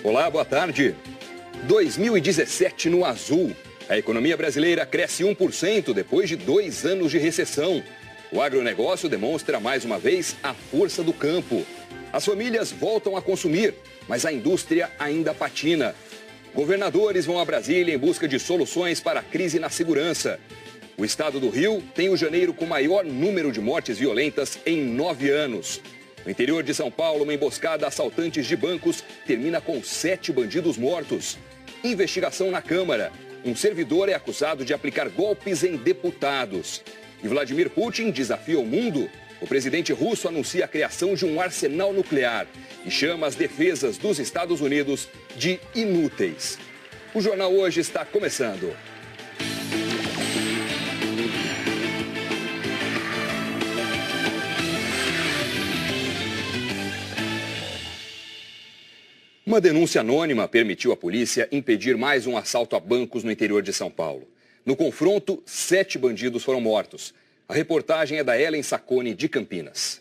Olá, boa tarde. 2017 no azul. A economia brasileira cresce 1% depois de 2 anos de recessão. O agronegócio demonstra mais uma vez a força do campo. As famílias voltam a consumir, mas a indústria ainda patina. Governadores vão a Brasília em busca de soluções para a crise na segurança. O estado do Rio tem o janeiro com maior número de mortes violentas em 9 anos. No interior de São Paulo, uma emboscada a assaltantes de bancos termina com 7 bandidos mortos. Investigação na Câmara. Um servidor é acusado de aplicar golpes em deputados. E Vladimir Putin desafia o mundo. O presidente russo anuncia a criação de um arsenal nuclear e chama as defesas dos Estados Unidos de inúteis. O Jornal Hoje está começando. Uma denúncia anônima permitiu à polícia impedir mais um assalto a bancos no interior de São Paulo. No confronto, 7 bandidos foram mortos. A reportagem é da Ellen Sacconi, de Campinas.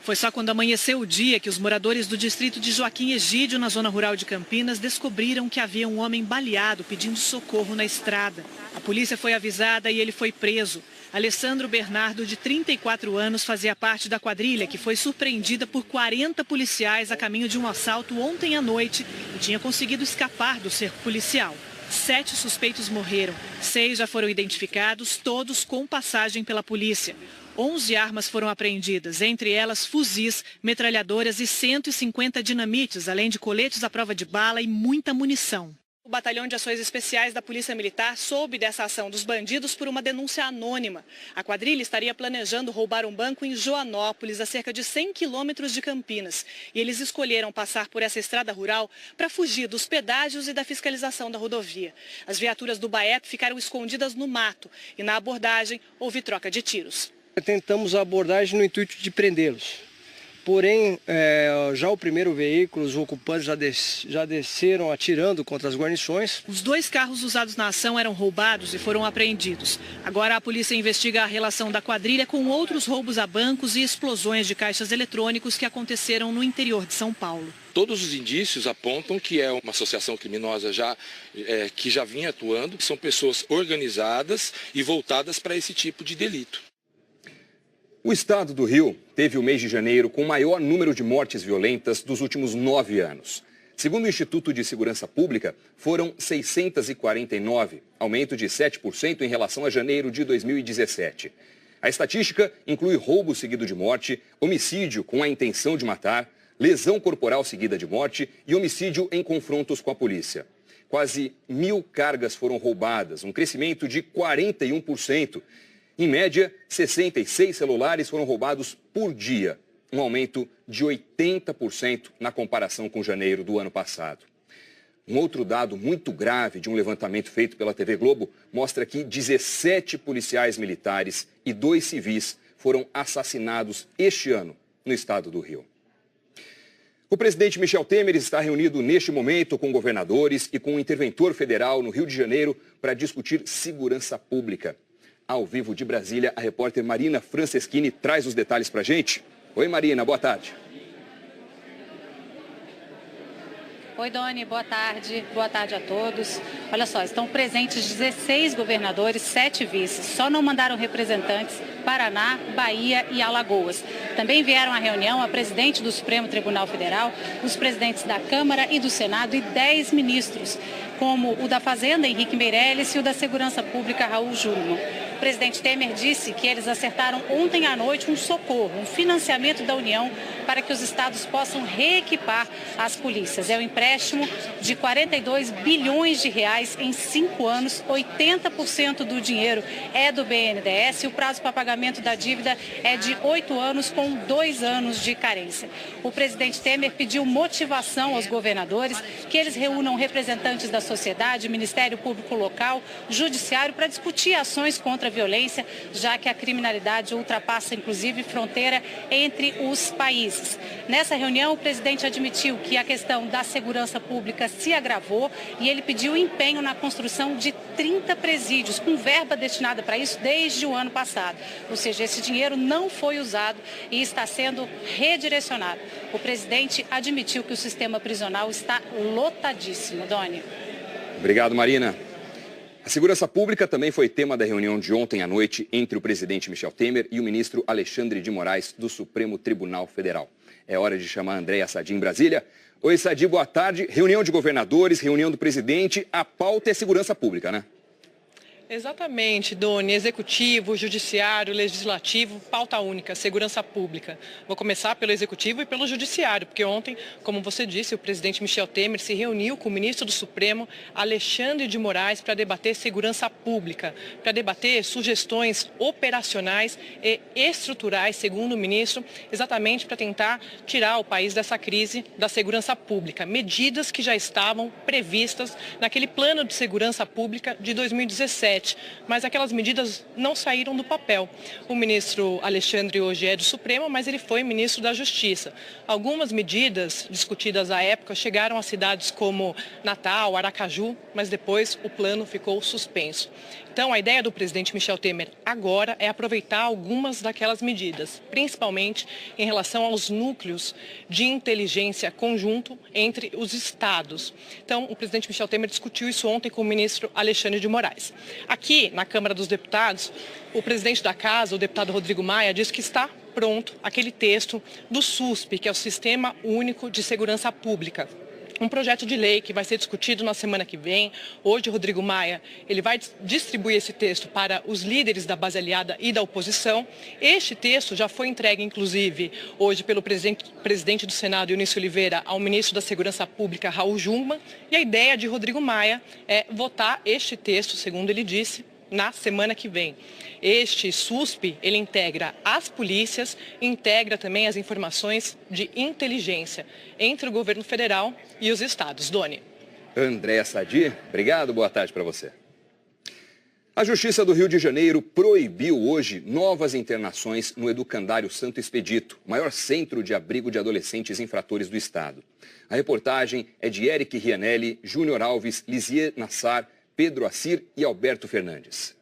Foi só quando amanheceu o dia que os moradores do distrito de Joaquim Egídio, na zona rural de Campinas, descobriram que havia um homem baleado pedindo socorro na estrada. A polícia foi avisada e ele foi preso. Alessandro Bernardo, de 34 anos, fazia parte da quadrilha que foi surpreendida por 40 policiais a caminho de um assalto ontem à noite e tinha conseguido escapar do cerco policial. 7 suspeitos morreram, 6 já foram identificados, todos com passagem pela polícia. 11 armas foram apreendidas, entre elas fuzis, metralhadoras e 150 dinamites, além de coletes à prova de bala e muita munição. O Batalhão de Ações Especiais da Polícia Militar soube dessa ação dos bandidos por uma denúncia anônima. A quadrilha estaria planejando roubar um banco em Joanópolis, a cerca de 100 quilômetros de Campinas. E eles escolheram passar por essa estrada rural para fugir dos pedágios e da fiscalização da rodovia. As viaturas do BAEP ficaram escondidas no mato e na abordagem houve troca de tiros. Tentamos a abordagem no intuito de prendê-los. Porém, já o primeiro veículo, os ocupantes já desceram atirando contra as guarnições. Os 2 carros usados na ação eram roubados e foram apreendidos. Agora a polícia investiga a relação da quadrilha com outros roubos a bancos e explosões de caixas eletrônicos que aconteceram no interior de São Paulo. Todos os indícios apontam que é uma associação criminosa que já vinha atuando. São pessoas organizadas e voltadas para esse tipo de delito. O estado do Rio teve o mês de janeiro com o maior número de mortes violentas dos últimos 9 anos. Segundo o Instituto de Segurança Pública, foram 649, aumento de 7% em relação a janeiro de 2017. A estatística inclui roubo seguido de morte, homicídio com a intenção de matar, lesão corporal seguida de morte e homicídio em confrontos com a polícia. Quase 1.000 cargas foram roubadas, um crescimento de 41%. Em média, 66 celulares foram roubados por dia, um aumento de 80% na comparação com janeiro do ano passado. Um outro dado muito grave de um levantamento feito pela TV Globo mostra que 17 policiais militares e 2 civis foram assassinados este ano no estado do Rio. O presidente Michel Temer está reunido neste momento com governadores e com um interventor federal no Rio de Janeiro para discutir segurança pública. Ao vivo de Brasília, a repórter Marina Franceschini traz os detalhes para a gente. Oi, Marina, boa tarde. Oi, Doni, boa tarde a todos. Olha só, estão presentes 16 governadores, 7 vices. Só não mandaram representantes Paraná, Bahia e Alagoas. Também vieram à reunião a presidente do Supremo Tribunal Federal, os presidentes da Câmara e do Senado e 10 ministros, como o da Fazenda, Henrique Meirelles, e o da Segurança Pública, Raul Jungmann. O presidente Temer disse que eles acertaram ontem à noite um socorro, um financiamento da União para que os estados possam reequipar as polícias. É um empréstimo de 42 bilhões de reais em 5 anos, 80% do dinheiro é do BNDES e o prazo para pagamento da dívida é de 8 anos com 2 anos de carência. O presidente Temer pediu motivação aos governadores, que eles reúnam representantes da sociedade, Ministério Público Local, Judiciário, para discutir ações contra contra a violência, já que a criminalidade ultrapassa, inclusive, fronteira entre os países. Nessa reunião, o presidente admitiu que a questão da segurança pública se agravou e ele pediu empenho na construção de 30 presídios, com verba destinada para isso desde o ano passado. Ou seja, esse dinheiro não foi usado e está sendo redirecionado. O presidente admitiu que o sistema prisional está lotadíssimo. Doni. Obrigado, Marina. A segurança pública também foi tema da reunião de ontem à noite entre o presidente Michel Temer e o ministro Alexandre de Moraes do Supremo Tribunal Federal. É hora de chamar a Andréa Sadi em Brasília. Oi, Sadi, boa tarde. Reunião de governadores, reunião do presidente. A pauta é segurança pública, né? Exatamente, Doni. Executivo, judiciário, legislativo, pauta única, segurança pública. Vou começar pelo executivo e pelo judiciário, porque ontem, como você disse, o presidente Michel Temer se reuniu com o ministro do Supremo, Alexandre de Moraes, para debater segurança pública, para debater sugestões operacionais e estruturais, segundo o ministro, exatamente para tentar tirar o país dessa crise da segurança pública. Medidas que já estavam previstas naquele plano de segurança pública de 2017. Mas aquelas medidas não saíram do papel. O ministro Alexandre hoje é do Supremo, mas ele foi ministro da Justiça. Algumas medidas discutidas à época chegaram a cidades como Natal, Aracaju, mas depois o plano ficou suspenso. Então, a ideia do presidente Michel Temer agora é aproveitar algumas daquelas medidas, principalmente em relação aos núcleos de inteligência conjunto entre os estados. Então, o presidente Michel Temer discutiu isso ontem com o ministro Alexandre de Moraes. Aqui, na Câmara dos Deputados, o presidente da Casa, o deputado Rodrigo Maia, disse que está pronto aquele texto do SUSP, que é o Sistema Único de Segurança Pública. Um projeto de lei que vai ser discutido na semana que vem. Hoje, Rodrigo Maia, ele vai distribuir esse texto para os líderes da base aliada e da oposição. Este texto já foi entregue, inclusive, hoje pelo presidente do Senado, Eunício Oliveira, ao ministro da Segurança Pública, Raul Jungmann. E a ideia de Rodrigo Maia é votar este texto, segundo ele disse, na semana que vem. Este SUSP, ele integra as polícias, integra também as informações de inteligência entre o governo federal e os estados. Doni. Andréa Sadi, obrigado, boa tarde para você. A Justiça do Rio de Janeiro proibiu hoje novas internações no Educandário Santo Expedito, maior centro de abrigo de adolescentes infratores do estado. A reportagem é de Eric Rianelli, Júnior Alves, Lisier Nassar, Pedro Assir e Alberto Fernandes.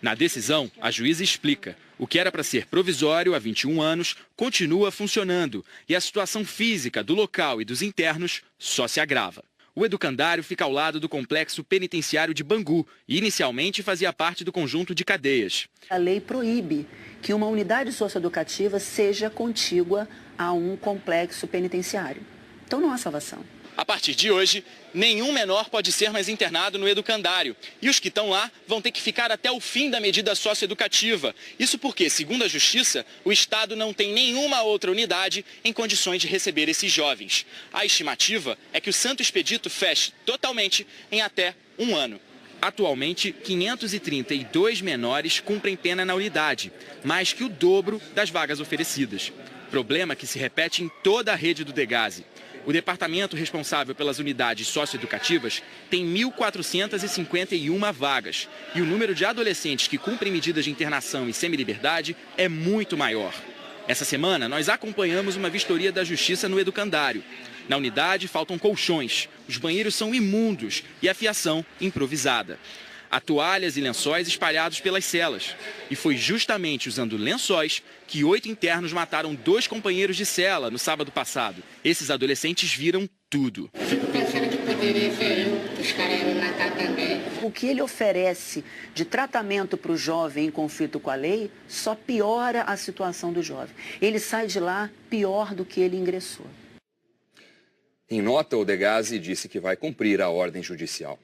Na decisão, a juíza explica. O que era para ser provisório há 21 anos continua funcionando e a situação física do local e dos internos só se agrava. O educandário fica ao lado do complexo penitenciário de Bangu e inicialmente fazia parte do conjunto de cadeias. A lei proíbe que uma unidade socioeducativa seja contígua a um complexo penitenciário. Então não há salvação. A partir de hoje, nenhum menor pode ser mais internado no educandário. E os que estão lá vão ter que ficar até o fim da medida socioeducativa. Isso porque, segundo a Justiça, o Estado não tem nenhuma outra unidade em condições de receber esses jovens. A estimativa é que o Santo Expedito feche totalmente em até um ano. Atualmente, 532 menores cumprem pena na unidade, mais que o dobro das vagas oferecidas. Problema que se repete em toda a rede do Degase. O departamento responsável pelas unidades socioeducativas tem 1.451 vagas e o número de adolescentes que cumprem medidas de internação e semiliberdade é muito maior. Essa semana, nós acompanhamos uma vistoria da Justiça no educandário. Na unidade, faltam colchões, os banheiros são imundos e a fiação improvisada. Há toalhas e lençóis espalhados pelas celas. E foi justamente usando lençóis que 8 internos mataram 2 companheiros de cela no sábado passado. Esses adolescentes viram tudo. Fico pensando que poderia ser eu, os caras iam me matar também. O que ele oferece de tratamento para o jovem em conflito com a lei só piora a situação do jovem. Ele sai de lá pior do que ele ingressou. Em nota, o Degase disse que vai cumprir a ordem judicial.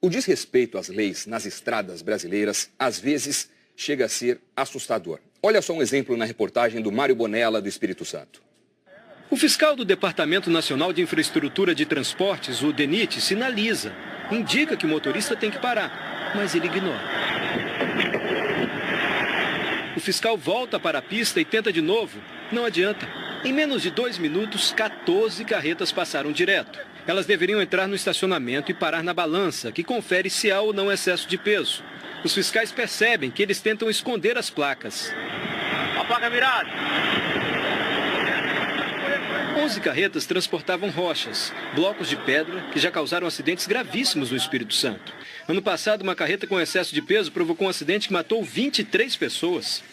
O desrespeito às leis nas estradas brasileiras, às vezes, chega a ser assustador. Olha só um exemplo na reportagem do Mário Bonella, do Espírito Santo. O fiscal do Departamento Nacional de Infraestrutura de Transportes, o DENIT, sinaliza. Indica que o motorista tem que parar, mas ele ignora. O fiscal volta para a pista e tenta de novo. Não adianta. Em menos de 2 minutos, 14 carretas passaram direto. Elas deveriam entrar no estacionamento e parar na balança, que confere se há ou não excesso de peso. Os fiscais percebem que eles tentam esconder as placas. A placa virada. 11 carretas transportavam rochas, blocos de pedra que já causaram acidentes gravíssimos no Espírito Santo. Ano passado, uma carreta com excesso de peso provocou um acidente que matou 23 pessoas.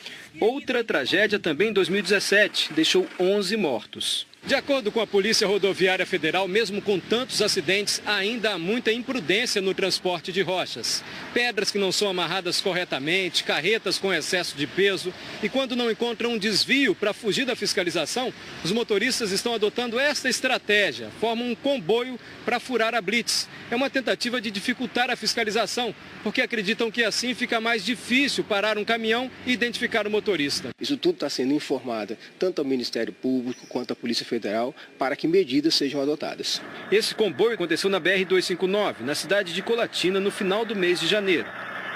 Outra tragédia também em 2017, deixou 11 mortos. De acordo com a Polícia Rodoviária Federal, mesmo com tantos acidentes, ainda há muita imprudência no transporte de rochas. Pedras que não são amarradas corretamente, carretas com excesso de peso. E quando não encontram um desvio para fugir da fiscalização, os motoristas estão adotando esta estratégia. Formam um comboio para furar a blitz. É uma tentativa de dificultar a fiscalização, porque acreditam que assim fica mais difícil parar um caminhão e identificar o motorista. Isso tudo está sendo informado tanto ao Ministério Público quanto à Polícia Federal para que medidas sejam adotadas. Esse comboio aconteceu na BR-259, na cidade de Colatina, no final do mês de janeiro.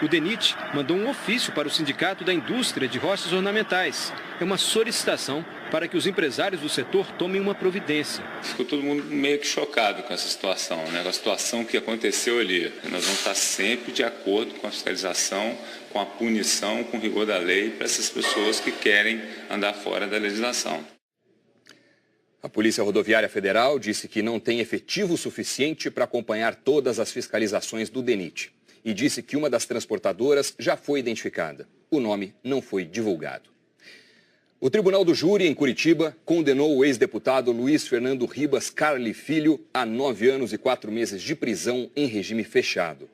O DENIT mandou um ofício para o Sindicato da Indústria de Rochas Ornamentais. É uma solicitação para que os empresários do setor tomem uma providência. Ficou todo mundo meio que chocado com essa situação, né? Com a situação que aconteceu ali. Nós vamos estar sempre de acordo com a fiscalização, com a punição, com o rigor da lei para essas pessoas que querem andar fora da legislação. A Polícia Rodoviária Federal disse que não tem efetivo suficiente para acompanhar todas as fiscalizações do DENIT e disse que uma das transportadoras já foi identificada. O nome não foi divulgado. O Tribunal do Júri, em Curitiba, condenou o ex-deputado Luiz Fernando Ribas Carli Filho a 9 anos e 4 meses de prisão em regime fechado.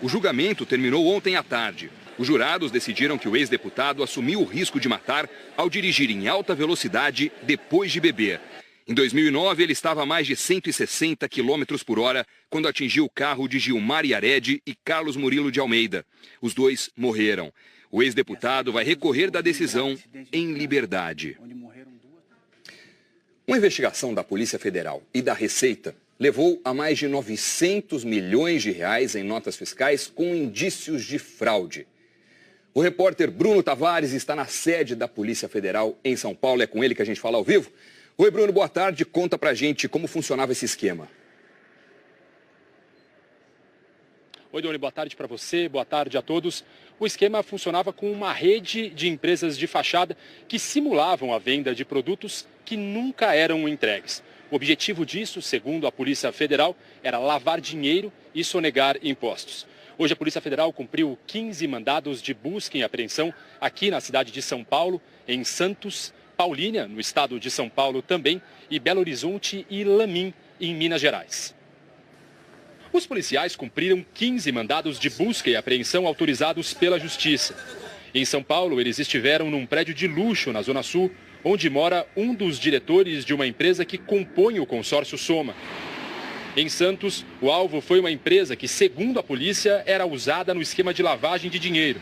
O julgamento terminou ontem à tarde. Os jurados decidiram que o ex-deputado assumiu o risco de matar ao dirigir em alta velocidade depois de beber. Em 2009, ele estava a mais de 160 km por hora quando atingiu o carro de Gilmar Yared e Carlos Murilo de Almeida. Os dois morreram. O ex-deputado vai recorrer da decisão em liberdade. Uma investigação da Polícia Federal e da Receita levou a mais de 900 milhões de reais em notas fiscais com indícios de fraude. O repórter Bruno Tavares está na sede da Polícia Federal em São Paulo. É com ele que a gente fala ao vivo. Oi, Bruno, boa tarde. Conta pra gente como funcionava esse esquema. Oi, Doni, boa tarde para você, boa tarde a todos. O esquema funcionava com uma rede de empresas de fachada que simulavam a venda de produtos que nunca eram entregues. O objetivo disso, segundo a Polícia Federal, era lavar dinheiro e sonegar impostos. Hoje a Polícia Federal cumpriu 15 mandados de busca e apreensão aqui na cidade de São Paulo, em Santos, Paulínia, no estado de São Paulo também, e Belo Horizonte e Lamim, em Minas Gerais. Os policiais cumpriram 15 mandados de busca e apreensão autorizados pela Justiça. Em São Paulo, eles estiveram num prédio de luxo na Zona Sul, onde mora um dos diretores de uma empresa que compõe o consórcio Soma. Em Santos, o alvo foi uma empresa que, segundo a polícia, era usada no esquema de lavagem de dinheiro.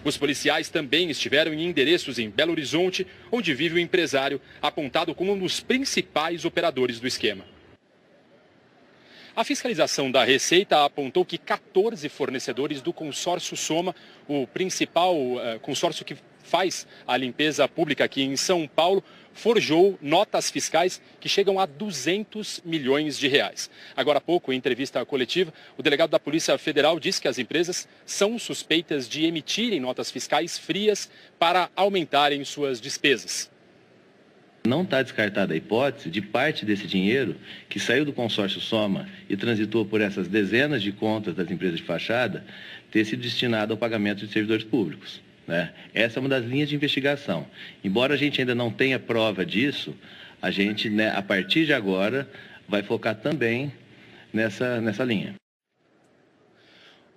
Os policiais também estiveram em endereços em Belo Horizonte, onde vive o empresário, apontado como um dos principais operadores do esquema. A fiscalização da Receita apontou que 14 fornecedores do consórcio Soma, o principal consórcio que faz a limpeza pública aqui em São Paulo, forjou notas fiscais que chegam a 200 milhões de reais. Agora há pouco, em entrevista coletiva, o delegado da Polícia Federal disse que as empresas são suspeitas de emitirem notas fiscais frias para aumentarem suas despesas. Não está descartada a hipótese de parte desse dinheiro que saiu do consórcio Soma e transitou por essas dezenas de contas das empresas de fachada ter sido destinado ao pagamento de servidores públicos, né? Essa é uma das linhas de investigação. Embora a gente ainda não tenha prova disso, a gente, né, a partir de agora, vai focar também nessa linha.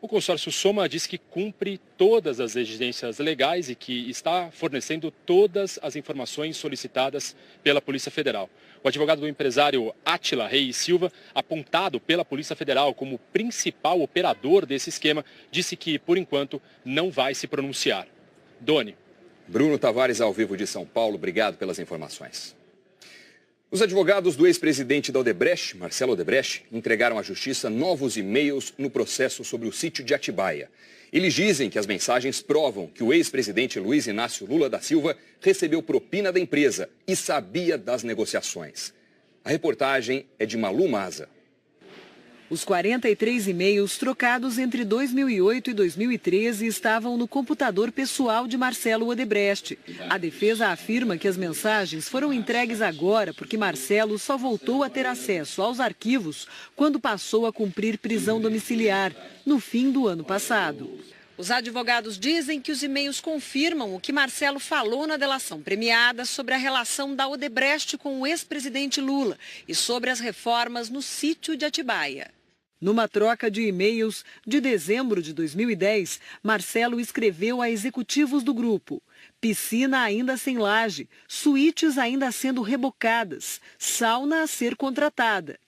O consórcio Soma diz que cumpre todas as exigências legais e que está fornecendo todas as informações solicitadas pela Polícia Federal. O advogado do empresário Átila Reis Silva, apontado pela Polícia Federal como principal operador desse esquema, disse que, por enquanto, não vai se pronunciar. Doni. Bruno Tavares, ao vivo de São Paulo, obrigado pelas informações. Os advogados do ex-presidente da Odebrecht, Marcelo Odebrecht, entregaram à Justiça novos e-mails no processo sobre o sítio de Atibaia. Eles dizem que as mensagens provam que o ex-presidente Luiz Inácio Lula da Silva recebeu propina da empresa e sabia das negociações. A reportagem é de Malu Maza. Os 43 e-mails trocados entre 2008 e 2013 estavam no computador pessoal de Marcelo Odebrecht. A defesa afirma que as mensagens foram entregues agora porque Marcelo só voltou a ter acesso aos arquivos quando passou a cumprir prisão domiciliar, no fim do ano passado. Os advogados dizem que os e-mails confirmam o que Marcelo falou na delação premiada sobre a relação da Odebrecht com o ex-presidente Lula e sobre as reformas no sítio de Atibaia. Numa troca de e-mails de dezembro de 2010, Marcelo escreveu a executivos do grupo: piscina ainda sem laje, suítes ainda sendo rebocadas, sauna a ser contratada.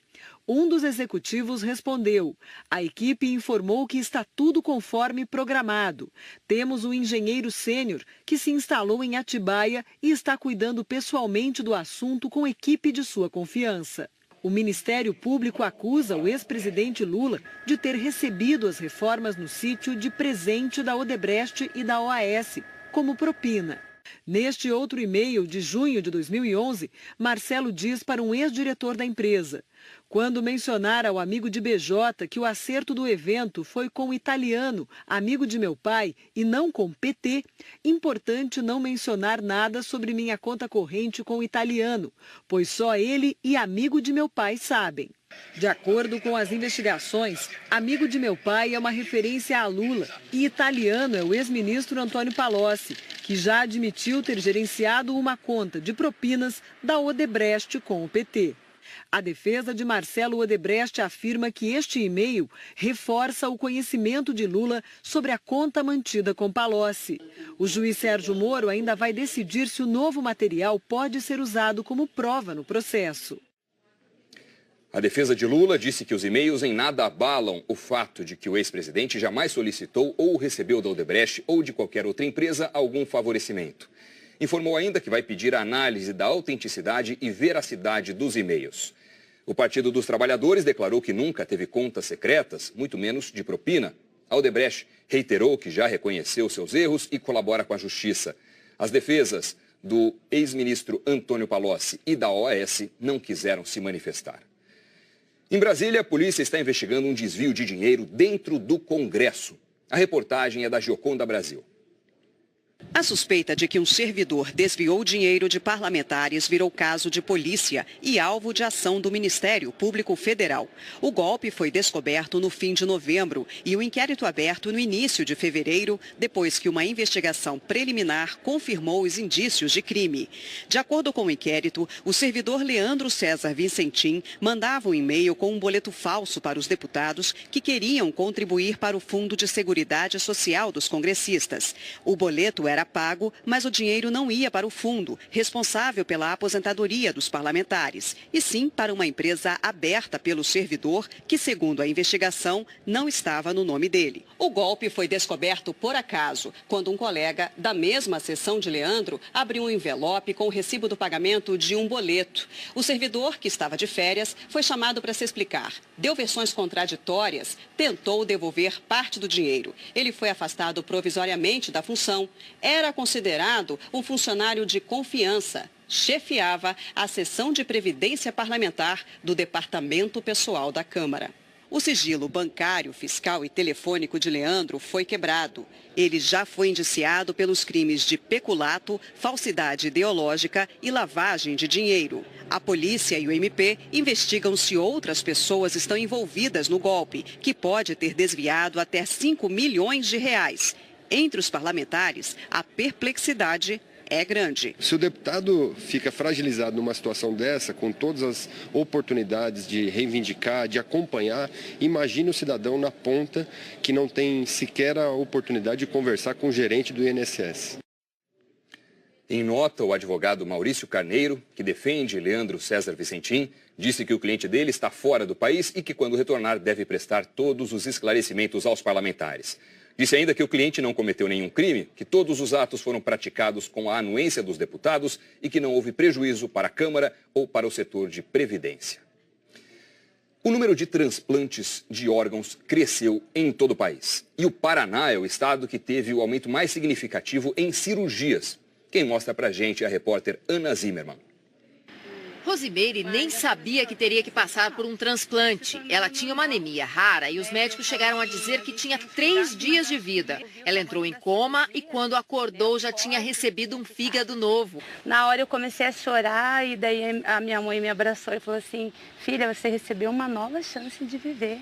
Um dos executivos respondeu: a equipe informou que está tudo conforme programado. Temos um engenheiro sênior que se instalou em Atibaia e está cuidando pessoalmente do assunto com equipe de sua confiança. O Ministério Público acusa o ex-presidente Lula de ter recebido as reformas no sítio de presente da Odebrecht e da OAS, como propina. Neste outro e-mail de junho de 2011, Marcelo diz para um ex-diretor da empresa: quando mencionar ao amigo de BJ que o acerto do evento foi com o italiano, amigo de meu pai, e não com PT, importante não mencionar nada sobre minha conta corrente com o italiano, pois só ele e amigo de meu pai sabem. De acordo com as investigações, amigo de meu pai é uma referência a Lula e italiano é o ex-ministro Antônio Palocci, que já admitiu ter gerenciado uma conta de propinas da Odebrecht com o PT. A defesa de Marcelo Odebrecht afirma que este e-mail reforça o conhecimento de Lula sobre a conta mantida com Palocci. O juiz Sérgio Moro ainda vai decidir se o novo material pode ser usado como prova no processo. A defesa de Lula disse que os e-mails em nada abalam o fato de que o ex-presidente jamais solicitou ou recebeu da Odebrecht ou de qualquer outra empresa algum favorecimento. Informou ainda que vai pedir a análise da autenticidade e veracidade dos e-mails. O Partido dos Trabalhadores declarou que nunca teve contas secretas, muito menos de propina. A Odebrecht reiterou que já reconheceu seus erros e colabora com a Justiça. As defesas do ex-ministro Antônio Palocci e da OAS não quiseram se manifestar. Em Brasília, a polícia está investigando um desvio de dinheiro dentro do Congresso. A reportagem é da Gioconda Brasil. A suspeita de que um servidor desviou dinheiro de parlamentares virou caso de polícia e alvo de ação do Ministério Público Federal. O golpe foi descoberto no fim de novembro e o inquérito aberto no início de fevereiro, depois que uma investigação preliminar confirmou os indícios de crime. De acordo com o inquérito, o servidor Leandro César Vicentim mandava um e-mail com um boleto falso para os deputados que queriam contribuir para o Fundo de Seguridade Social dos congressistas. O boleto era pago, mas o dinheiro não ia para o fundo, responsável pela aposentadoria dos parlamentares, e sim para uma empresa aberta pelo servidor, que, segundo a investigação, não estava no nome dele. O golpe foi descoberto por acaso, quando um colega da mesma seção de Leandro abriu um envelope com o recibo do pagamento de um boleto. O servidor, que estava de férias, foi chamado para se explicar. Deu versões contraditórias, tentou devolver parte do dinheiro. Ele foi afastado provisoriamente da função. Era considerado um funcionário de confiança. Chefiava a seção de previdência parlamentar do Departamento Pessoal da Câmara. O sigilo bancário, fiscal e telefônico de Leandro foi quebrado. Ele já foi indiciado pelos crimes de peculato, falsidade ideológica e lavagem de dinheiro. A polícia e o MP investigam se outras pessoas estão envolvidas no golpe, que pode ter desviado até 5 milhões de reais. Entre os parlamentares, a perplexidade é grande. Se o deputado fica fragilizado numa situação dessa, com todas as oportunidades de reivindicar, de acompanhar, imagine o cidadão na ponta que não tem sequer a oportunidade de conversar com o gerente do INSS. Em nota, o advogado Maurício Carneiro, que defende Leandro César Vicentim, disse que o cliente dele está fora do país e que, quando retornar, deve prestar todos os esclarecimentos aos parlamentares. Disse ainda que o cliente não cometeu nenhum crime, que todos os atos foram praticados com a anuência dos deputados e que não houve prejuízo para a Câmara ou para o setor de previdência. O número de transplantes de órgãos cresceu em todo o país. E o Paraná é o estado que teve o aumento mais significativo em cirurgias. Quem mostra pra gente é a repórter Ana Zimmermann. Rosimeire nem sabia que teria que passar por um transplante. Ela tinha uma anemia rara e os médicos chegaram a dizer que tinha 3 dias de vida. Ela entrou em coma e quando acordou já tinha recebido um fígado novo. Na hora eu comecei a chorar e daí a minha mãe me abraçou e falou assim: filha, você recebeu uma nova chance de viver.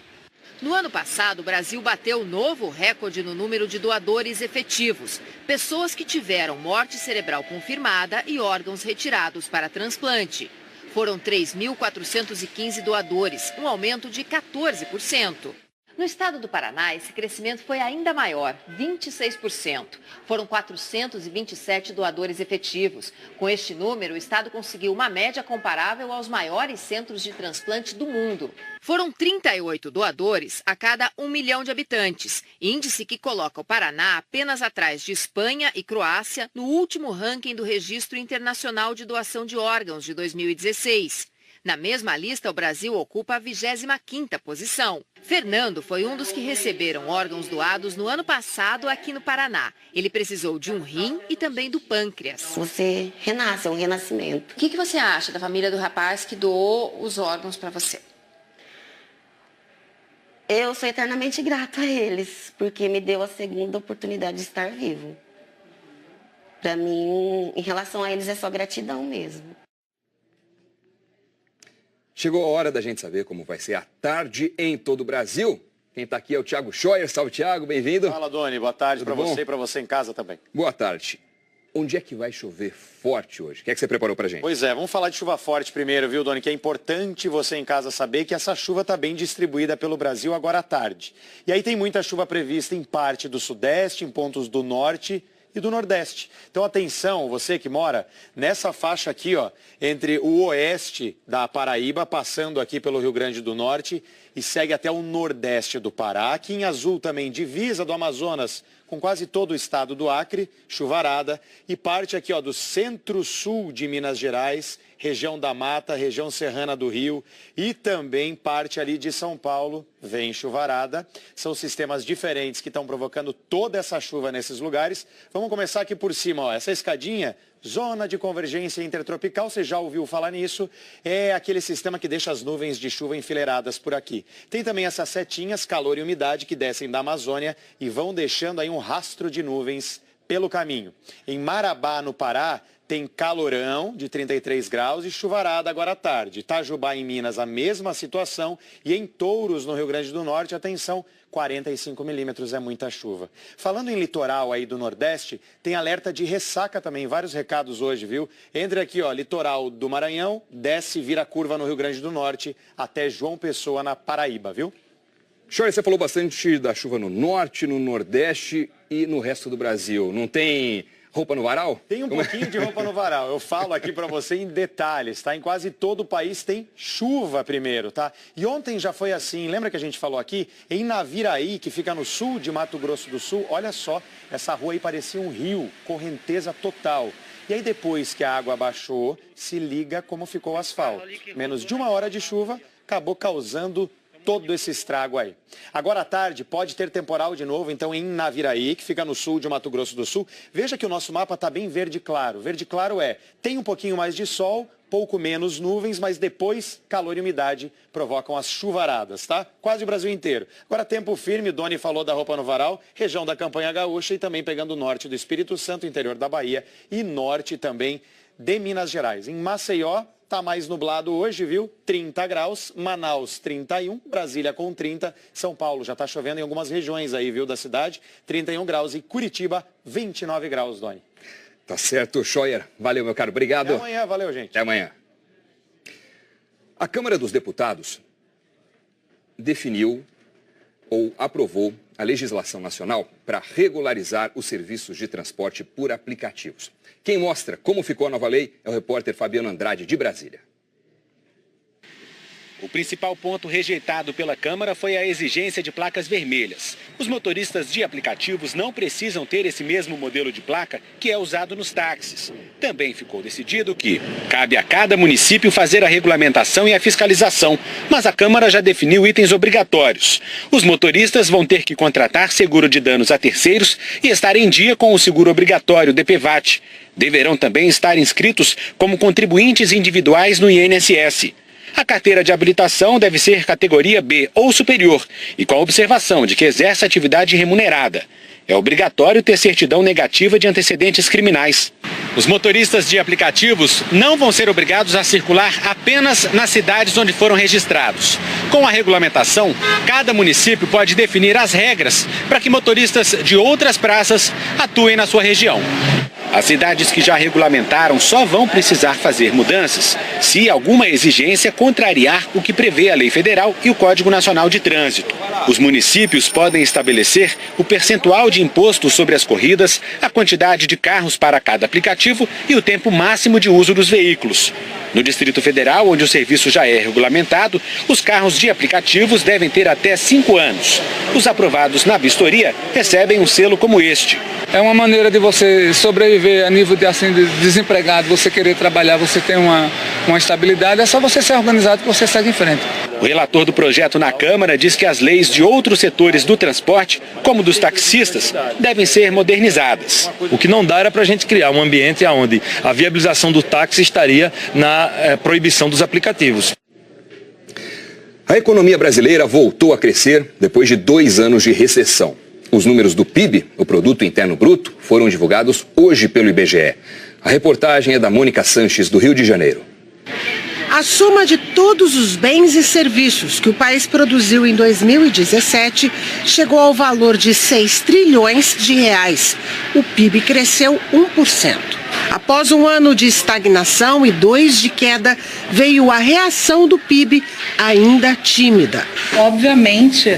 No ano passado, o Brasil bateu novo recorde no número de doadores efetivos. Pessoas que tiveram morte cerebral confirmada e órgãos retirados para transplante. Foram 3.415 doadores, um aumento de 14%. No estado do Paraná, esse crescimento foi ainda maior, 26%. Foram 427 doadores efetivos. Com este número, o estado conseguiu uma média comparável aos maiores centros de transplante do mundo. Foram 38 doadores a cada 1 milhão de habitantes, índice que coloca o Paraná apenas atrás de Espanha e Croácia no último ranking do Registro Internacional de Doação de Órgãos de 2016. Na mesma lista, o Brasil ocupa a 25ª posição. Fernando foi um dos que receberam órgãos doados no ano passado aqui no Paraná. Ele precisou de um rim e também do pâncreas. Você renasce, é um renascimento. O que você acha da família do rapaz que doou os órgãos para você? Eu sou eternamente grata a eles, porque me deu a segunda oportunidade de estar vivo. Para mim, em relação a eles, é só gratidão mesmo. Chegou a hora da gente saber como vai ser a tarde em todo o Brasil. Quem está aqui é o Thiago Scheuer. Salve, Thiago, bem-vindo. Fala, Doni, boa tarde para você e para você em casa também. Boa tarde. Onde é que vai chover forte hoje? O que é que você preparou para a gente? Pois é, vamos falar de chuva forte primeiro, viu, Doni? Que é importante você em casa saber que essa chuva está bem distribuída pelo Brasil agora à tarde. E aí tem muita chuva prevista em parte do sudeste, em pontos do norte e do nordeste. Então atenção, você que mora nessa faixa aqui, ó, entre o oeste da Paraíba, passando aqui pelo Rio Grande do Norte e segue até o nordeste do Pará. Aqui em azul também, divisa do Amazonas com quase todo o estado do Acre, chuvarada, e parte aqui, ó, do centro-sul de Minas Gerais, região da Mata, região serrana do Rio e também parte ali de São Paulo, vem chuvarada. São sistemas diferentes que estão provocando toda essa chuva nesses lugares. Vamos começar aqui por cima, ó, essa escadinha, zona de convergência intertropical, você já ouviu falar nisso, é aquele sistema que deixa as nuvens de chuva enfileiradas por aqui. Tem também essas setinhas, calor e umidade, que descem da Amazônia e vão deixando aí um rastro de nuvens pelo caminho. Em Marabá, no Pará, tem calorão de 33 graus e chuvarada agora à tarde. Itajubá, em Minas, a mesma situação. E em Touros, no Rio Grande do Norte, atenção, 45 milímetros é muita chuva. Falando em litoral aí do Nordeste, tem alerta de ressaca também. Vários recados hoje, viu? Entre aqui, ó, litoral do Maranhão, desce, vira curva no Rio Grande do Norte, até João Pessoa, na Paraíba, viu? Scheuer, você falou bastante da chuva no Norte, no Nordeste e no resto do Brasil. Não tem roupa no varal? Tem um pouquinho de roupa no varal. Eu falo aqui para você em detalhes, tá? Em quase todo o país tem chuva primeiro, tá? E ontem já foi assim, lembra que a gente falou aqui? Em Naviraí, que fica no sul de Mato Grosso do Sul, olha só, essa rua aí parecia um rio, correnteza total. E aí depois que a água baixou, se liga como ficou o asfalto. Menos de 1 hora de chuva, acabou causando todo esse estrago aí. Agora à tarde pode ter temporal de novo, então em Naviraí, que fica no sul de Mato Grosso do Sul. Veja que o nosso mapa está bem verde claro. Verde claro tem um pouquinho mais de sol, pouco menos nuvens, mas depois calor e umidade provocam as chuvaradas, tá? Quase o Brasil inteiro. Agora tempo firme, Doni falou da roupa no varal, região da Campanha Gaúcha e também pegando o norte do Espírito Santo, interior da Bahia e norte também de Minas Gerais. Em Maceió, tá mais nublado hoje, viu? 30 graus, Manaus 31, Brasília com 30, São Paulo já tá chovendo em algumas regiões aí, viu, da cidade, 31 graus e Curitiba 29 graus, Doni. Tá certo, Scheuer. Valeu, meu caro. Obrigado. Até amanhã, valeu, gente. Até amanhã. A Câmara dos Deputados definiu ou aprovou a legislação nacional para regularizar os serviços de transporte por aplicativos. Quem mostra como ficou a nova lei é o repórter Fabiano Andrade, de Brasília. O principal ponto rejeitado pela Câmara foi a exigência de placas vermelhas. Os motoristas de aplicativos não precisam ter esse mesmo modelo de placa que é usado nos táxis. Também ficou decidido que cabe a cada município fazer a regulamentação e a fiscalização, mas a Câmara já definiu itens obrigatórios. Os motoristas vão ter que contratar seguro de danos a terceiros e estar em dia com o seguro obrigatório DPVAT. Deverão também estar inscritos como contribuintes individuais no INSS. A carteira de habilitação deve ser categoria B ou superior e com a observação de que exerce atividade remunerada. É obrigatório ter certidão negativa de antecedentes criminais. Os motoristas de aplicativos não vão ser obrigados a circular apenas nas cidades onde foram registrados. Com a regulamentação, cada município pode definir as regras para que motoristas de outras praças atuem na sua região. As cidades que já regulamentaram só vão precisar fazer mudanças se alguma exigência contrariar o que prevê a lei federal e o Código Nacional de Trânsito. Os municípios podem estabelecer o percentual de imposto sobre as corridas, a quantidade de carros para cada aplicativo e o tempo máximo de uso dos veículos. No Distrito Federal, onde o serviço já é regulamentado, os carros de aplicativos devem ter até 5 anos. Os aprovados na vistoria recebem um selo como este. É uma maneira de você sobreviver a nível de desempregado, você querer trabalhar, você tem uma estabilidade, é só você ser organizado que você segue em frente. O relator do projeto na Câmara diz que as leis de outros setores do transporte, como dos taxistas, devem ser modernizadas. O que não dá era para a gente criar um ambiente onde a viabilização do táxi estaria na proibição dos aplicativos. A economia brasileira voltou a crescer depois de 2 anos de recessão. Os números do PIB, o Produto Interno Bruto, foram divulgados hoje pelo IBGE. A reportagem é da Mônica Sanches, do Rio de Janeiro. A soma de todos os bens e serviços que o país produziu em 2017 chegou ao valor de 6 trilhões de reais. O PIB cresceu 1%. Após um ano de estagnação e 2 de queda, veio a reação do PIB ainda tímida. Obviamente,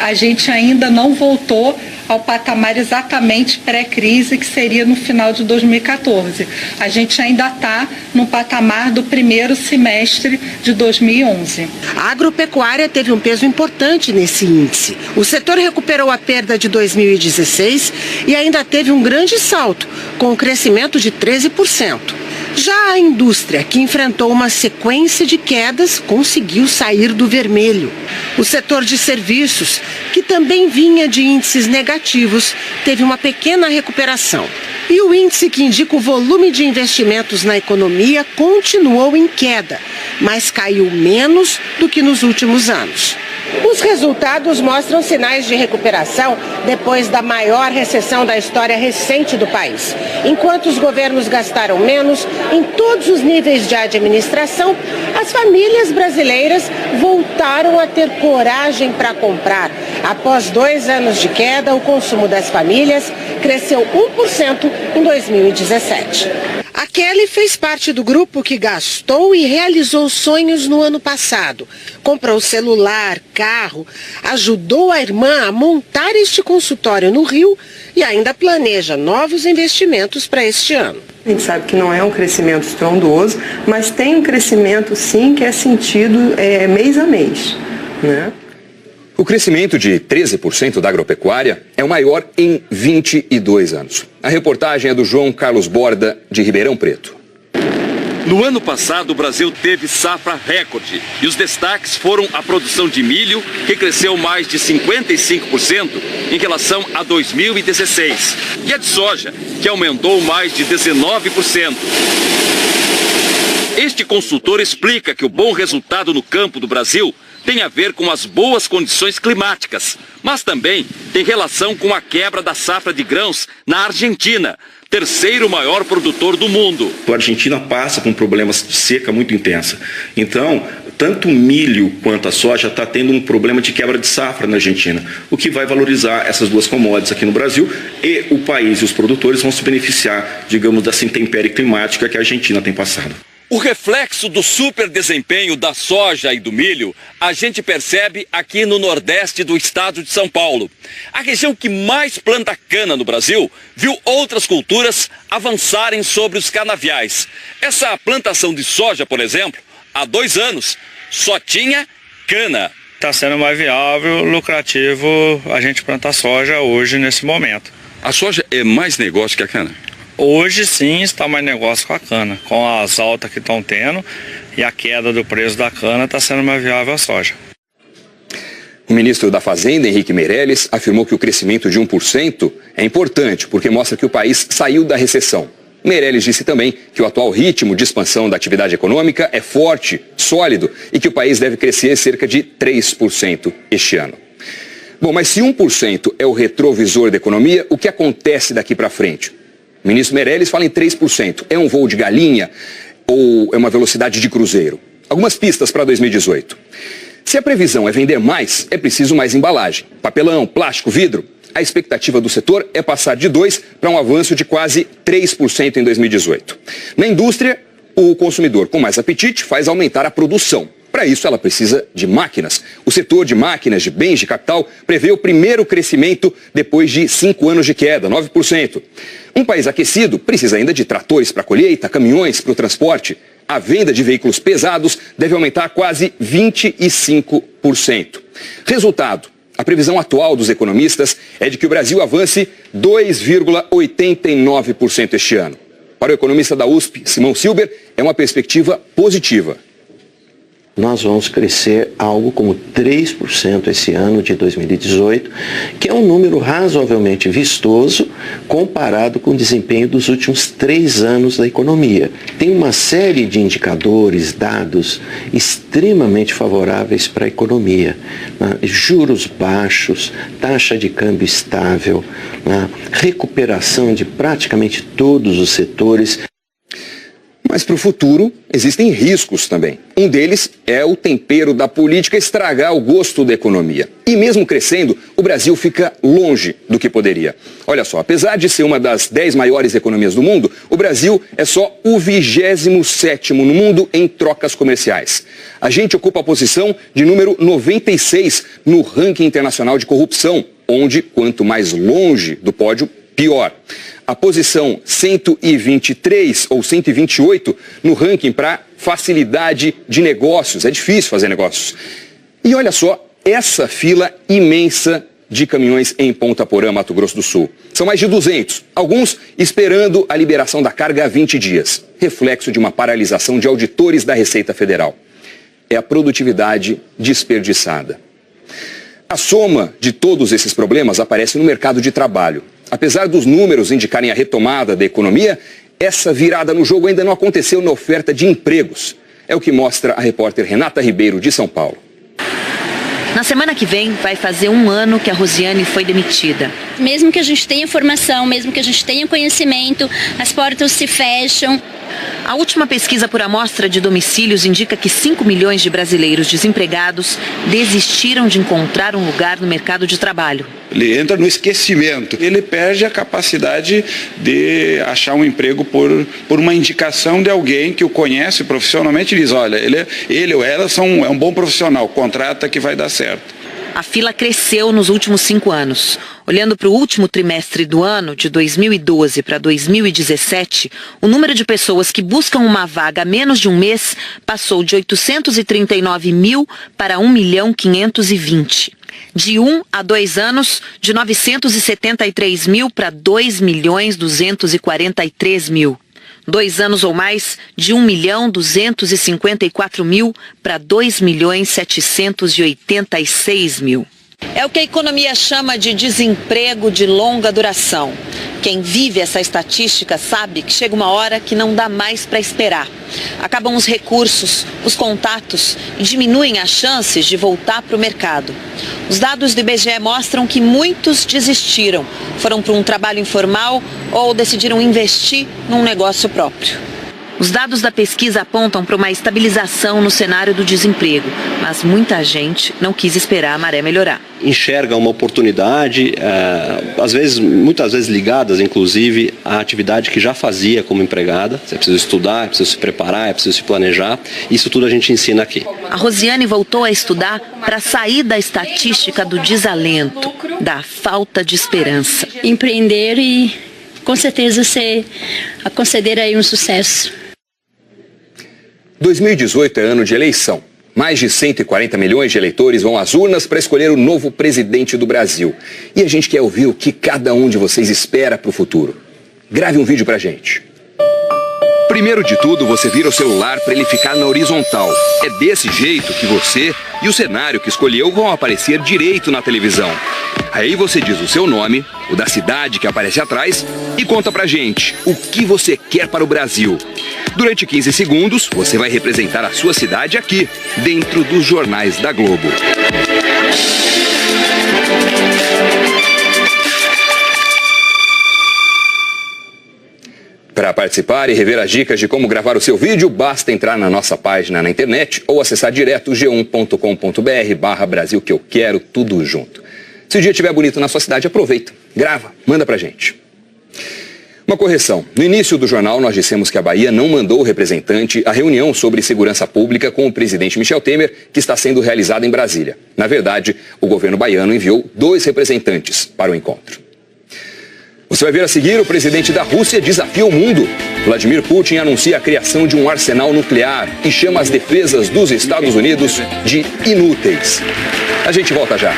a gente ainda não voltou ao patamar exatamente pré-crise, que seria no final de 2014. A gente ainda está no patamar do primeiro semestre de 2011. A agropecuária teve um peso importante nesse índice. O setor recuperou a perda de 2016 e ainda teve um grande salto, com um crescimento de 13%. Já a indústria, que enfrentou uma sequência de quedas, conseguiu sair do vermelho. O setor de serviços, que também vinha de índices negativos, teve uma pequena recuperação. E o índice que indica o volume de investimentos na economia continuou em queda, mas caiu menos do que nos últimos anos. Os resultados mostram sinais de recuperação depois da maior recessão da história recente do país. Enquanto os governos gastaram menos em todos os níveis de administração, as famílias brasileiras voltaram a ter coragem para comprar. Após 2 anos de queda, o consumo das famílias cresceu 1% em 2017. A Kelly fez parte do grupo que gastou e realizou sonhos no ano passado. Comprou celular, carro, ajudou a irmã a montar este consultório no Rio e ainda planeja novos investimentos para este ano. A gente sabe que não é um crescimento estrondoso, mas tem um crescimento sim que é sentido mês a mês, né? O crescimento de 13% da agropecuária é o maior em 22 anos. A reportagem é do João Carlos Borda, de Ribeirão Preto. No ano passado, o Brasil teve safra recorde e os destaques foram a produção de milho, que cresceu mais de 55% em relação a 2016, e a de soja, que aumentou mais de 19%. Este consultor explica que o bom resultado no campo do Brasil tem a ver com as boas condições climáticas, mas também tem relação com a quebra da safra de grãos na Argentina, terceiro maior produtor do mundo. A Argentina passa por problemas de seca muito intensa. Então, tanto o milho quanto a soja está tendo um problema de quebra de safra na Argentina, o que vai valorizar essas duas commodities aqui no Brasil, e o país e os produtores vão se beneficiar, digamos, dessa intempérie climática que a Argentina tem passado. O reflexo do super desempenho da soja e do milho a gente percebe aqui no nordeste do estado de São Paulo. A região que mais planta cana no Brasil viu outras culturas avançarem sobre os canaviais. Essa plantação de soja, por exemplo, há 2 anos, só tinha cana. Está sendo mais viável, lucrativo a gente plantar soja hoje, nesse momento. A soja é mais negócio que a cana? Hoje sim está mais negócio com a cana. Com as altas que estão tendo e a queda do preço da cana, está sendo mais viável a soja. O ministro da Fazenda, Henrique Meirelles, afirmou que o crescimento de 1% é importante porque mostra que o país saiu da recessão. Meirelles disse também que o atual ritmo de expansão da atividade econômica é forte, sólido e que o país deve crescer cerca de 3% este ano. Bom, mas se 1% é o retrovisor da economia, o que acontece daqui para frente? O ministro Meirelles fala em 3%. É um voo de galinha ou é uma velocidade de cruzeiro? Algumas pistas para 2018. Se a previsão é vender mais, é preciso mais embalagem. Papelão, plástico, vidro. A expectativa do setor é passar de 2% para um avanço de quase 3% em 2018. Na indústria, o consumidor com mais apetite faz aumentar a produção. Para isso, ela precisa de máquinas. O setor de máquinas de bens de capital prevê o primeiro crescimento depois de 5 anos de queda, 9%. Um país aquecido precisa ainda de tratores para colheita, caminhões para o transporte. A venda de veículos pesados deve aumentar quase 25%. Resultado: a previsão atual dos economistas é de que o Brasil avance 2,89% este ano. Para o economista da USP, Simão Silber, é uma perspectiva positiva. Nós vamos crescer algo como 3% esse ano de 2018, que é um número razoavelmente vistoso comparado com o desempenho dos últimos 3 anos da economia. Tem uma série de indicadores, dados extremamente favoráveis para a economia, né? Juros baixos, taxa de câmbio estável, né? Recuperação de praticamente todos os setores. Mas para o futuro existem riscos também. Um deles é o tempero da política estragar o gosto da economia. E mesmo crescendo, o Brasil fica longe do que poderia. Olha só, apesar de ser uma das 10 maiores economias do mundo, o Brasil é só o 27º no mundo em trocas comerciais. A gente ocupa a posição de número 96 no ranking internacional de corrupção, onde quanto mais longe do pódio, pior. A posição 123 ou 128 no ranking para facilidade de negócios. É difícil fazer negócios. E olha só essa fila imensa de caminhões em Ponta Porã, Mato Grosso do Sul. São mais de 200, alguns esperando a liberação da carga há 20 dias. Reflexo de uma paralisação de auditores da Receita Federal. É a produtividade desperdiçada. A soma de todos esses problemas aparece no mercado de trabalho. Apesar dos números indicarem a retomada da economia, essa virada no jogo ainda não aconteceu na oferta de empregos. É o que mostra a repórter Renata Ribeiro, de São Paulo. Na semana que vem, vai fazer 1 ano que a Rosiane foi demitida. Mesmo que a gente tenha formação, mesmo que a gente tenha conhecimento, as portas se fecham. A última pesquisa por amostra de domicílios indica que 5 milhões de brasileiros desempregados desistiram de encontrar um lugar no mercado de trabalho. Ele entra no esquecimento. Ele perde a capacidade de achar um emprego por uma indicação de alguém que o conhece profissionalmente e diz, olha, ele ou ela é um bom profissional, contrata que vai dar certo. A fila cresceu nos últimos 5 anos. Olhando para o último trimestre do ano, de 2012 para 2017, o número de pessoas que buscam uma vaga há menos de um mês passou de 839 mil para 1.520.000. De 1 a 2 anos, de 973 mil para 2.243.000. 2 anos ou mais, de 1.254.000 para 2.786.000. É o que a economia chama de desemprego de longa duração. Quem vive essa estatística sabe que chega uma hora que não dá mais para esperar. Acabam os recursos, os contatos e diminuem as chances de voltar para o mercado. Os dados do IBGE mostram que muitos desistiram, foram para um trabalho informal ou decidiram investir num negócio próprio. Os dados da pesquisa apontam para uma estabilização no cenário do desemprego, mas muita gente não quis esperar a maré melhorar. Enxerga uma oportunidade, muitas vezes ligadas, inclusive, à atividade que já fazia como empregada. É preciso estudar, é preciso se preparar, é preciso se planejar. Isso tudo a gente ensina aqui. A Rosiane voltou a estudar para sair da estatística do desalento, da falta de esperança. Empreender e, com certeza, conceder aí um sucesso. 2018 é ano de eleição. Mais de 140 milhões de eleitores vão às urnas para escolher o novo presidente do Brasil. E a gente quer ouvir o que cada um de vocês espera para o futuro. Grave um vídeo pra gente. Primeiro de tudo, você vira o celular para ele ficar na horizontal. É desse jeito que você e o cenário que escolheu vão aparecer direito na televisão. Aí você diz o seu nome, o da cidade que aparece atrás e conta pra gente o que você quer para o Brasil. Durante 15 segundos, você vai representar a sua cidade aqui, dentro dos jornais da Globo. Para participar e rever as dicas de como gravar o seu vídeo, basta entrar na nossa página na internet ou acessar direto g1.com.br/Brasil que eu quero, tudo junto. Se o dia estiver bonito na sua cidade, aproveita, grava, manda pra gente. Uma correção. No início do jornal, nós dissemos que a Bahia não mandou o representante à reunião sobre segurança pública com o presidente Michel Temer, que está sendo realizada em Brasília. Na verdade, o governo baiano enviou 2 representantes para o encontro. Você vai ver a seguir, o presidente da Rússia desafia o mundo. Vladimir Putin anuncia a criação de um arsenal nuclear e chama as defesas dos Estados Unidos de inúteis. A gente volta já.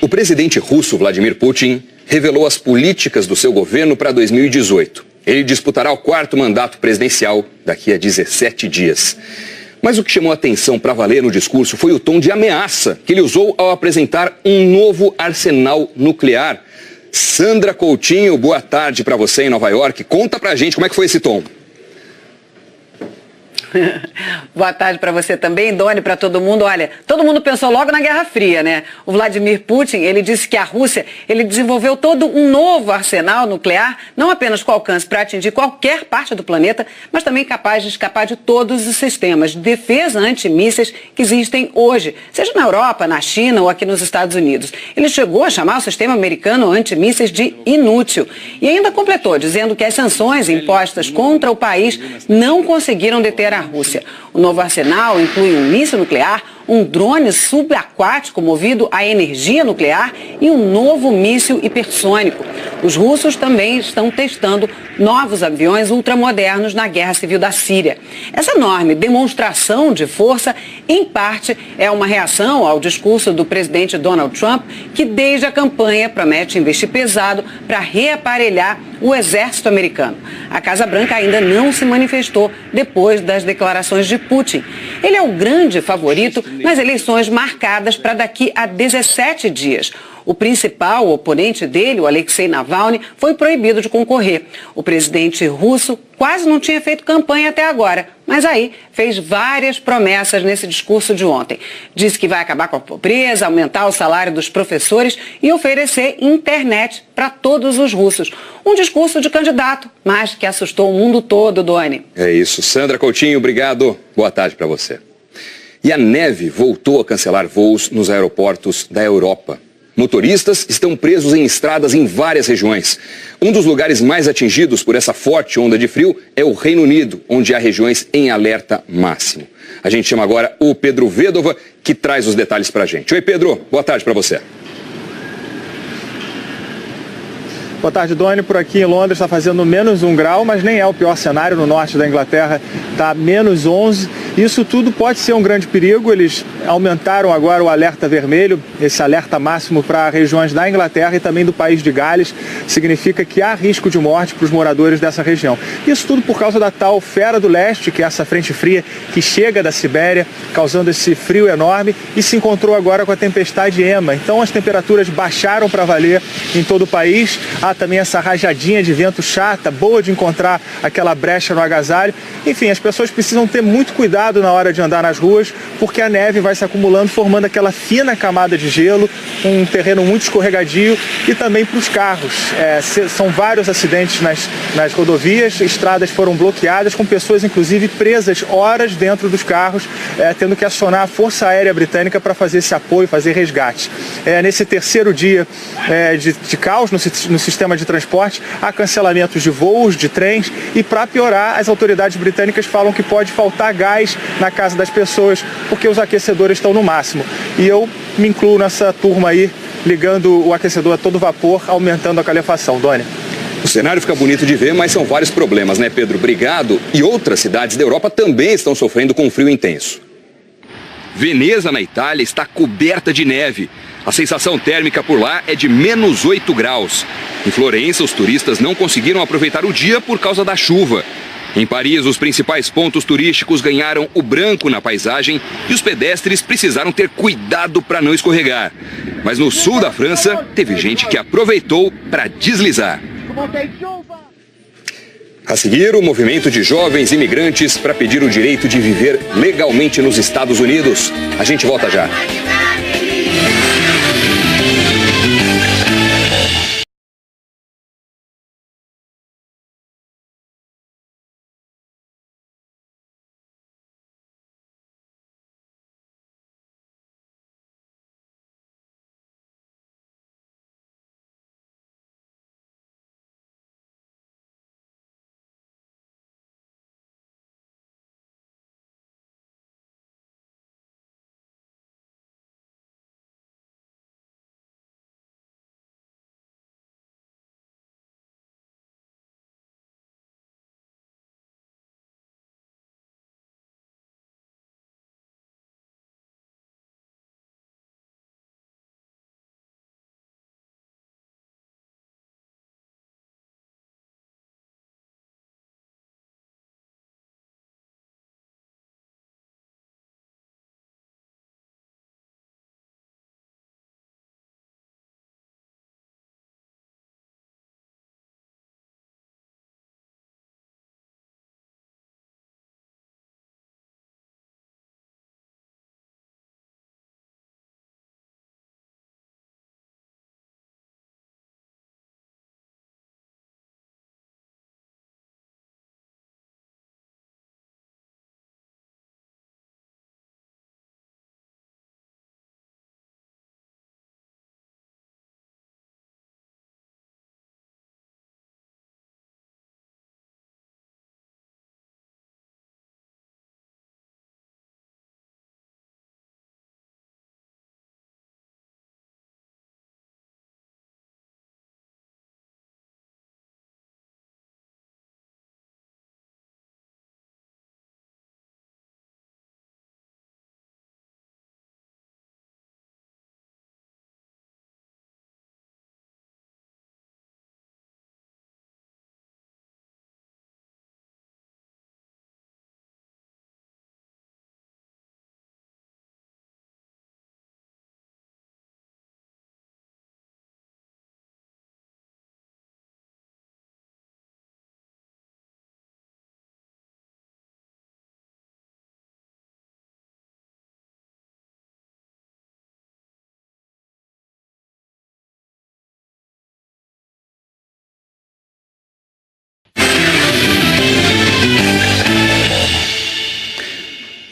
O presidente russo Vladimir Putin revelou as políticas do seu governo para 2018. Ele disputará o 4º mandato presidencial daqui a 17 dias. Mas o que chamou a atenção para valer no discurso foi o tom de ameaça que ele usou ao apresentar um novo arsenal nuclear. Sandra Coutinho, boa tarde para você em Nova York. Conta pra gente como é que foi esse tom. Boa tarde para você também, Doni, para todo mundo. Olha, todo mundo pensou logo na Guerra Fria, né? O Vladimir Putin, ele disse que a Rússia, ele desenvolveu todo um novo arsenal nuclear, não apenas com alcance para atingir qualquer parte do planeta, mas também capaz de escapar de todos os sistemas de defesa antimísseis que existem hoje, seja na Europa, na China ou aqui nos Estados Unidos. Ele chegou a chamar o sistema americano antimísseis de inútil e ainda completou, dizendo que as sanções impostas contra o país não conseguiram deter a Rússia. O novo arsenal inclui um míssil nuclear, um drone subaquático movido a energia nuclear e um novo míssil hipersônico. Os russos também estão testando novos aviões ultramodernos na guerra civil da Síria. Essa enorme demonstração de força, em parte, é uma reação ao discurso do presidente Donald Trump, que desde a campanha promete investir pesado para reaparelhar o exército americano. A Casa Branca ainda não se manifestou depois das declarações de Putin. Ele é o grande favorito nas eleições marcadas para daqui a 17 dias. O principal oponente dele, o Alexei Navalny, foi proibido de concorrer. O presidente russo quase não tinha feito campanha até agora, mas aí fez várias promessas nesse discurso de ontem. Disse que vai acabar com a pobreza, aumentar o salário dos professores e oferecer internet para todos os russos. Um discurso de candidato, mas que assustou o mundo todo, Doni. É isso. Sandra Coutinho, obrigado. Boa tarde para você. E a neve voltou a cancelar voos nos aeroportos da Europa. Motoristas estão presos em estradas em várias regiões. Um dos lugares mais atingidos por essa forte onda de frio é o Reino Unido, onde há regiões em alerta máximo. A gente chama agora o Pedro Vedova, que traz os detalhes para a gente. Oi, Pedro. Boa tarde para você. Boa tarde, Doni. Por aqui em Londres está fazendo menos 1 grau, mas nem é o pior cenário. No norte da Inglaterra está menos 11. Isso tudo pode ser um grande perigo. Eles aumentaram agora o alerta vermelho, esse alerta máximo para regiões da Inglaterra e também do país de Gales. Significa que há risco de morte para os moradores dessa região. Isso tudo por causa da tal Fera do Leste, que é essa frente fria que chega da Sibéria, causando esse frio enorme e se encontrou agora com a tempestade Emma. Então as temperaturas baixaram para valer em todo o país. Há também essa rajadinha de vento chata, boa de encontrar aquela brecha no agasalho. Enfim, as pessoas precisam ter muito cuidado na hora de andar nas ruas, porque a neve vai se acumulando, formando aquela fina camada de gelo, um terreno muito escorregadio, e também para os carros. São vários acidentes nas rodovias, estradas foram bloqueadas, com pessoas inclusive presas horas dentro dos carros, tendo que acionar a Força Aérea Britânica para fazer esse apoio, fazer resgate. Nesse terceiro dia de caos no sistema de transporte, há cancelamentos de voos, de trens, e para piorar, as autoridades britânicas falam que pode faltar gás na casa das pessoas, porque os aquecedores estão no máximo. E eu me incluo nessa turma aí, ligando o aquecedor a todo vapor, aumentando a calefação. Doni. O cenário fica bonito de ver, mas são vários problemas, né, Pedro? Obrigado. E outras cidades da Europa também estão sofrendo com frio intenso. Veneza, na Itália, está coberta de neve. A sensação térmica por lá é de menos 8 graus. Em Florença, os turistas não conseguiram aproveitar o dia por causa da chuva. Em Paris, os principais pontos turísticos ganharam o branco na paisagem e os pedestres precisaram ter cuidado para não escorregar. Mas no sul da França, teve gente que aproveitou para deslizar. A seguir, o movimento de jovens imigrantes para pedir o direito de viver legalmente nos Estados Unidos. A gente volta já.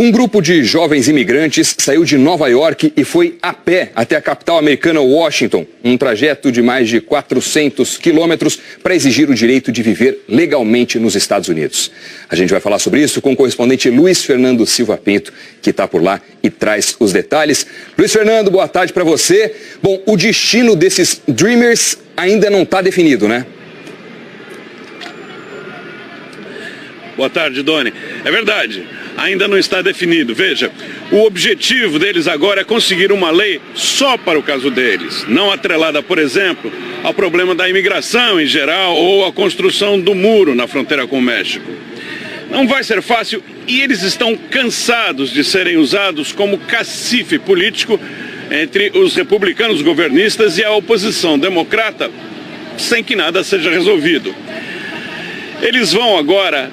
Um grupo de jovens imigrantes saiu de Nova York e foi a pé até a capital americana Washington, um trajeto de mais de 400 quilômetros para exigir o direito de viver legalmente nos Estados Unidos. A gente vai falar sobre isso com o correspondente Luiz Fernando Silva Pinto, que está por lá e traz os detalhes. Luiz Fernando, boa tarde para você. Bom, o destino desses Dreamers ainda não está definido, né? Boa tarde, Doni. É verdade, ainda não está definido. Veja, o objetivo deles agora é conseguir uma lei só para o caso deles, não atrelada, por exemplo, ao problema da imigração em geral ou à construção do muro na fronteira com o México. Não vai ser fácil e eles estão cansados de serem usados como cacife político entre os republicanos governistas e a oposição democrata, sem que nada seja resolvido. Eles vão agora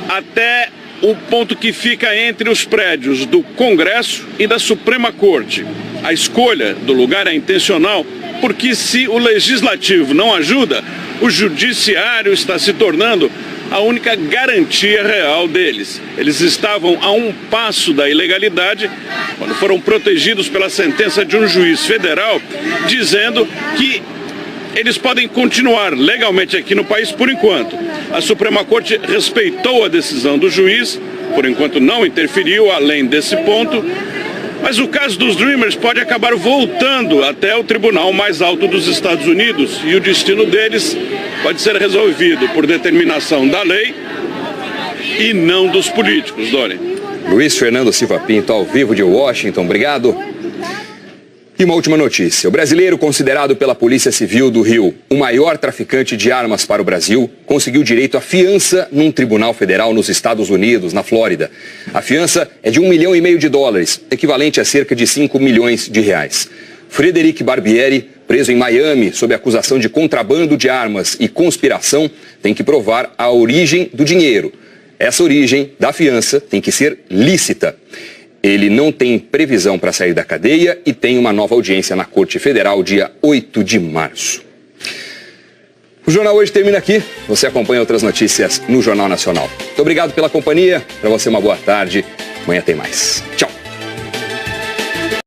até o ponto que fica entre os prédios do Congresso e da Suprema Corte. A escolha do lugar é intencional, porque se o Legislativo não ajuda, o Judiciário está se tornando a única garantia real deles. Eles estavam a um passo da ilegalidade quando foram protegidos pela sentença de um juiz federal, dizendo que eles podem continuar legalmente aqui no país por enquanto. A Suprema Corte respeitou a decisão do juiz, por enquanto não interferiu além desse ponto, mas o caso dos Dreamers pode acabar voltando até o Tribunal mais alto dos Estados Unidos e o destino deles pode ser resolvido por determinação da lei e não dos políticos, Doni. Luiz Fernando Silva Pinto, ao vivo de Washington, obrigado. E uma última notícia. O brasileiro considerado pela Polícia Civil do Rio o maior traficante de armas para o Brasil conseguiu direito à fiança num tribunal federal nos Estados Unidos, na Flórida. A fiança é de $1,5 milhão, equivalente a cerca de 5 milhões de reais. Frederic Barbieri, preso em Miami sob acusação de contrabando de armas e conspiração, tem que provar a origem do dinheiro. Essa origem da fiança tem que ser lícita. Ele não tem previsão para sair da cadeia e tem uma nova audiência na Corte Federal dia 8 de março. O Jornal Hoje termina aqui. Você acompanha outras notícias no Jornal Nacional. Muito obrigado pela companhia. Para você uma boa tarde. Amanhã tem mais. Tchau.